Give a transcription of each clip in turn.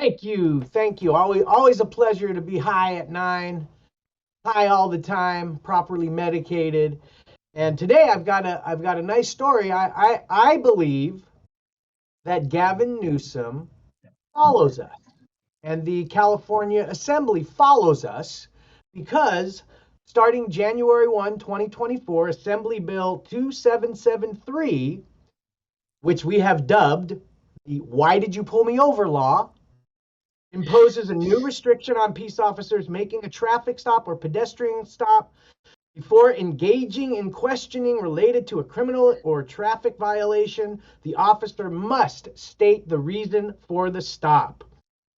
Thank you. Thank you. Always a pleasure to be high at 9, high all the time, properly medicated. And today I've got a nice story. I believe that Gavin Newsom follows us and the California Assembly follows us because starting January 1, 2024, Assembly Bill 2773, which we have dubbed the Why Did You Pull Me Over law, imposes a new restriction on peace officers making a traffic stop or pedestrian stop before engaging in questioning related to a criminal or traffic violation. The officer must state the reason for the stop.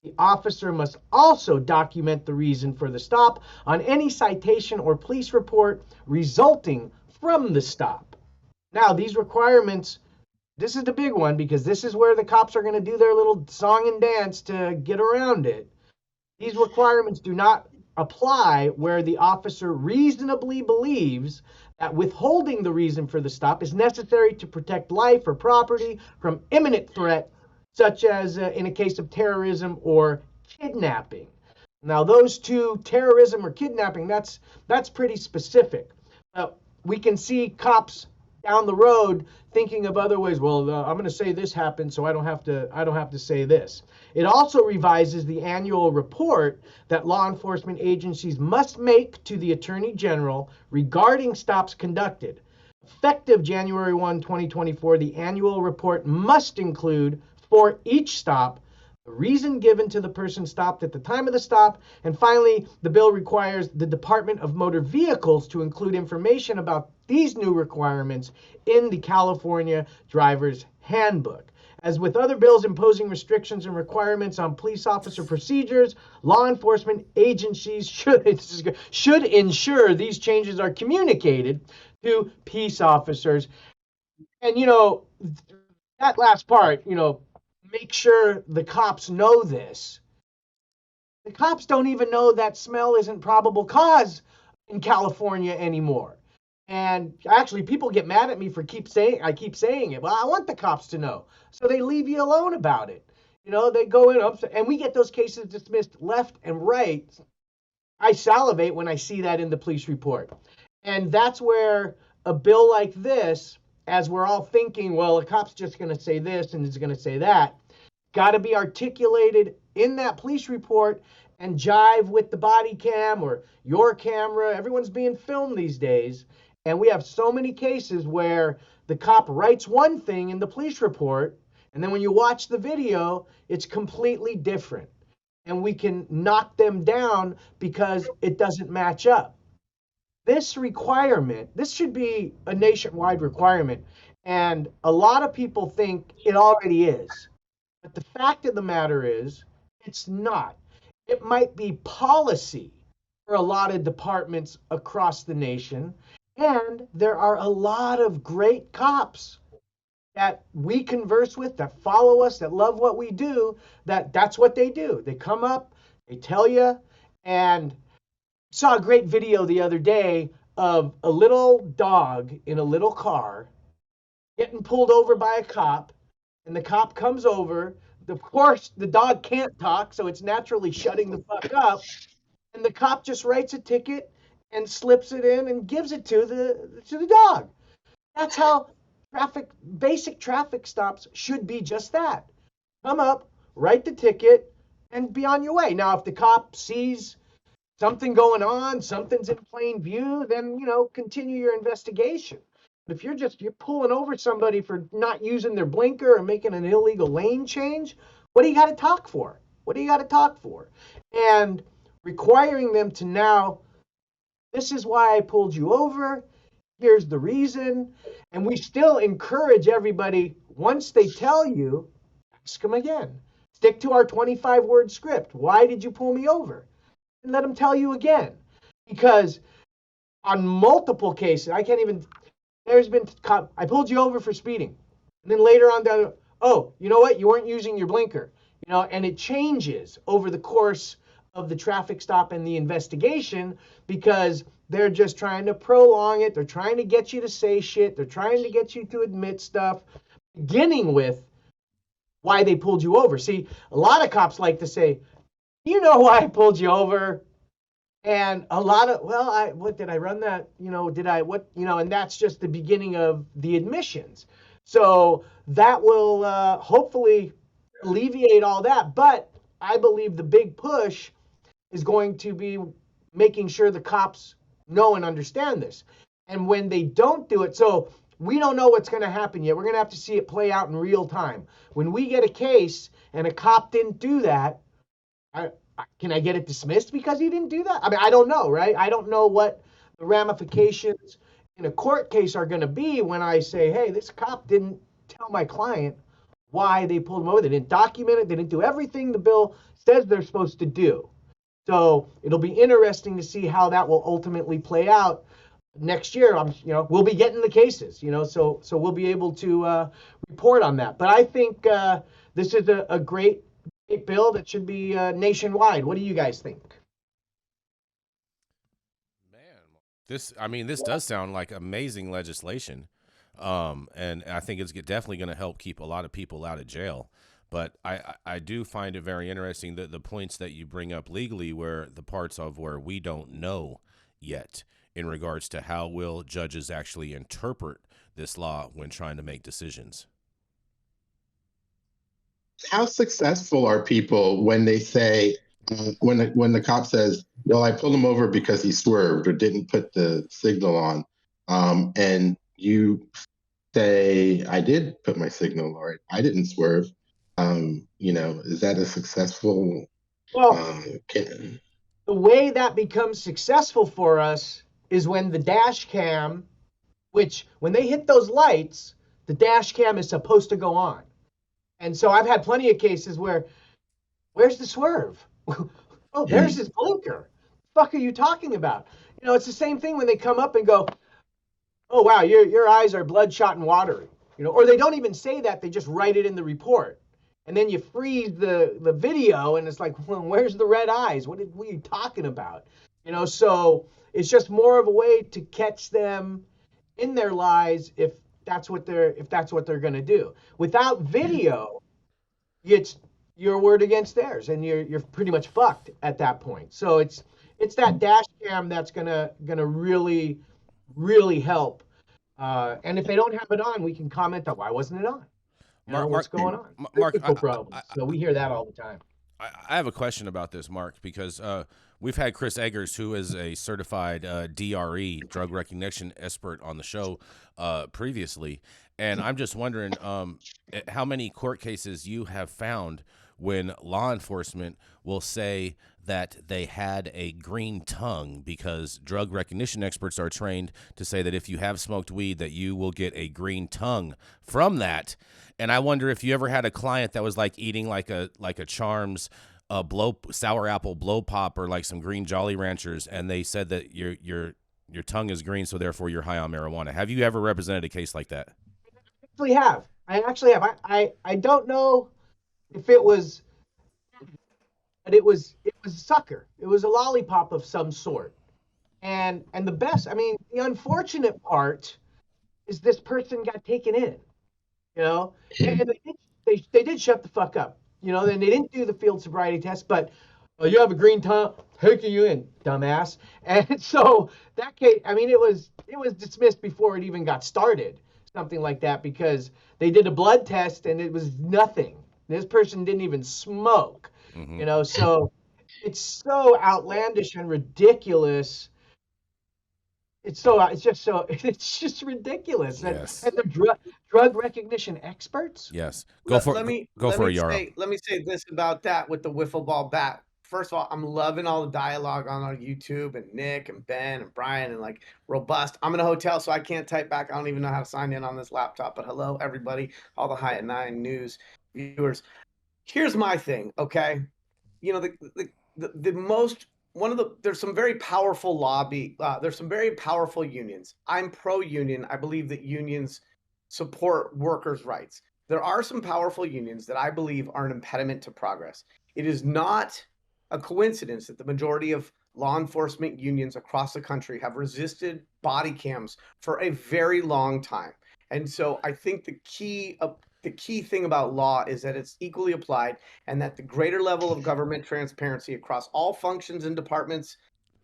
The officer must also document the reason for the stop on any citation or police report resulting from the stop. Now, these requirements, this is the big one because this is where the cops are going to do their little song and dance to get around it. These requirements do not apply where the officer reasonably believes that withholding the reason for the stop is necessary to protect life or property from imminent threat, such as in a case of terrorism or kidnapping. Now, those two, terrorism or kidnapping, that's pretty specific. We can see cops down the road thinking of other ways. Well, I'm going to say this happened, so I don't have to say this. It also revises the annual report that law enforcement agencies must make to the Attorney General regarding stops conducted. Effective January 1, 2024, the annual report must include for each stop the reason given to the person stopped at the time of the stop. And finally, the bill requires the Department of Motor Vehicles to include information about these new requirements in the California Driver's Handbook. As with other bills imposing restrictions and requirements on police officer procedures, law enforcement agencies should ensure these changes are communicated to peace officers. And, that last part, make sure the cops know this. The cops don't even know that smell isn't probable cause in California anymore. And actually, people get mad at me for I keep saying it. Well, I want the cops to know, so they leave you alone about it. They go in and we get those cases dismissed left and right. I salivate when I see that in the police report, and that's where a bill like this, as we're all thinking, well, a cop's just going to say this and is going to say that, got to be articulated in that police report and jive with the body cam or your camera. Everyone's being filmed these days. And we have so many cases where the cop writes one thing in the police report, and then when you watch the video, it's completely different. And we can knock them down because it doesn't match up. This requirement, this should be a nationwide requirement. And a lot of people think it already is. But the fact of the matter is, it's not. It might be policy for a lot of departments across the nation. And there are a lot of great cops that we converse with, that follow us, that love what we do, that's what they do. They come up, they tell you, and saw a great video the other day of a little dog in a little car getting pulled over by a cop, and the cop comes over. Of course, the dog can't talk, so it's naturally shutting the fuck up, and the cop just writes a ticket and slips it in and gives it to the dog. That's how basic traffic stops should be, just that. Come up, write the ticket, and be on your way. Now, if the cop sees something going on, something's in plain view, then, continue your investigation. But if you're pulling over somebody for not using their blinker or making an illegal lane change, what do you got to talk for? What do you got to talk for? And requiring them to now, this is why I pulled you over. Here's the reason. And we still encourage everybody, once they tell you, ask them again. Stick to our 25-word script. Why did you pull me over? And let them tell you again. Because on multiple cases, I pulled you over for speeding. And then later on, oh, you know what? You weren't using your blinker. And it changes over the course of the traffic stop and the investigation because they're just trying to prolong it. They're trying to get you to say shit. They're trying to get you to admit stuff, beginning with why they pulled you over. See, a lot of cops like to say, you know why I pulled you over? And a lot of, well, what did I run that? Did I, what, and that's just the beginning of the admissions. So that will hopefully alleviate all that. But I believe the big push is going to be making sure the cops know and understand this. And when they don't do it, so we don't know what's going to happen yet. We're going to have to see it play out in real time. When we get a case and a cop didn't do that, can I get it dismissed because he didn't do that? I mean, I don't know, right? I don't know what the ramifications in a court case are going to be when I say, hey, this cop didn't tell my client why they pulled him over. They didn't document it. They didn't do everything the bill says they're supposed to do. So it'll be interesting to see how that will ultimately play out next year. We'll be getting the cases, so we'll be able to report on that. But I think this is a great bill that should be nationwide. What do you guys think? Man, this does sound like amazing legislation. And I think it's definitely going to help keep a lot of people out of jail. But I do find it very interesting that the points that you bring up legally, where the parts of where we don't know yet in regards to how will judges actually interpret this law when trying to make decisions. How successful are people when they say, when the cop says, "No, I pulled him over because he swerved or didn't put the signal on," and you say, "I did put my signal, or I didn't swerve." Is that a successful? Well, Can, the way that becomes successful for us is when the dash cam, which when they hit those lights, the dash cam is supposed to go on. And so I've had plenty of cases where, where's the swerve? Oh, there's his blinker. The fuck are you talking about? It's the same thing when they come up and go, oh wow, your eyes are bloodshot and watery. Or they don't even say that, they just write it in the report. And then you freeze the video and it's like, well, where's the red eyes? What are you talking about? So it's just more of a way to catch them in their lies if that's what they're going to do. Without video, it's your word against theirs, and you're pretty much fucked at that point. So it's that dash cam that's gonna really help. And if they don't have it on, we can comment on why wasn't it on? What's Mark, going on? Mark, Technical problems. So we hear that all the time. I have a question about this, Mark, because we've had Chris Eggers, who is a certified DRE, drug recognition expert, on the show previously. And I'm just wondering how many court cases you have found when law enforcement will say that they had a green tongue, because drug recognition experts are trained to say that if you have smoked weed, that you will get a green tongue from that. And I wonder if you ever had a client that was like eating like a Charms sour apple blow pop, or like some green Jolly Ranchers, and they said that your tongue is green, so therefore you're high on marijuana. Have you ever represented a case like that? I actually have. I don't know if it was, but it was a sucker. It was a lollipop of some sort. And the best, I mean, the unfortunate part is this person got taken in. you know, and they did shut the fuck up, and they didn't do the field sobriety test, but you have a green tongue, taking you in, dumbass. And so that case, I mean, it was dismissed before it even got started, something like that, because they did a blood test and it was nothing. This person didn't even smoke, so it's so outlandish and ridiculous. It's just ridiculous. And, Yes. and the drug recognition experts. Yes. Go Let for me a Yarrow. say this about that with the wiffle ball bat. First of all, I'm loving all the dialogue on our YouTube, and Nick and Ben and Brian, and like robust. I'm in a hotel, so I can't type back. I don't even know how to sign in on this laptop. But hello, everybody, all the High at Nine news viewers. Here's my thing, okay? The most one of the there's some very powerful there's some very powerful unions. I'm pro union. I believe that unions support workers' rights. There are some powerful unions that I believe are an impediment to progress. It is not a coincidence that the majority of law enforcement unions across the country have resisted body cams for a very long time. And so I think the key the key thing about law is that it's equally applied, and that the greater level of government transparency across all functions and departments,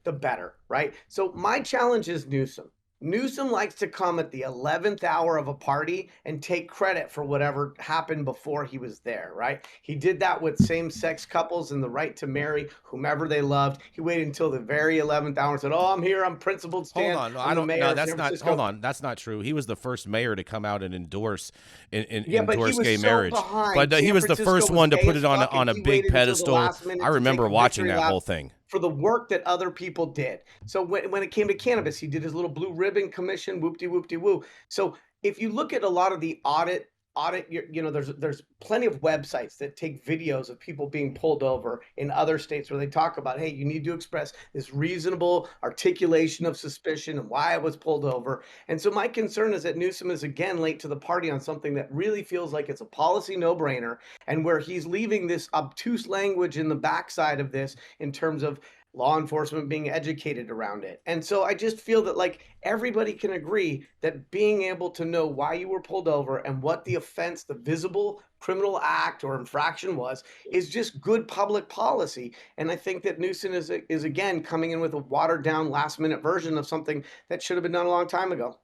the better, right? So my challenge is Newsom. Newsom likes to come at the 11th hour of a party and take credit for whatever happened before he was there, right? He did that with same-sex couples and the right to marry whomever they loved. He waited until the very 11th hour and said, "Oh, I'm here. I'm principled Hold stand. on, no, I'm I the don't. mayor No, of that's San not. Francisco." Hold on, that's not true. He was the first mayor to come out and endorse Yeah, but he endorse was gay so marriage. behind. But he San was the Francisco first was one to gay put as it on fuck, and a he big waited until the pedestal. last minute I to take remember a watching victory that lap whole thing. for the work that other people did. So when it came to cannabis, he did his little blue ribbon commission, whoop-de whoop-de woo. So if you look at a lot of the audit, there's plenty of websites that take videos of people being pulled over in other states where they talk about, hey, you need to express this reasonable articulation of suspicion and why I was pulled over. And so my concern is that Newsom is again late to the party on something that really feels like it's a policy no-brainer, and where he's leaving this obtuse language in the backside of this in terms of law enforcement being educated around it. And so I just feel that like everybody can agree that being able to know why you were pulled over and what the offense, the visible criminal act or infraction was, is just good public policy. And I think that Newsom is again coming in with a watered down last minute version of something that should have been done a long time ago.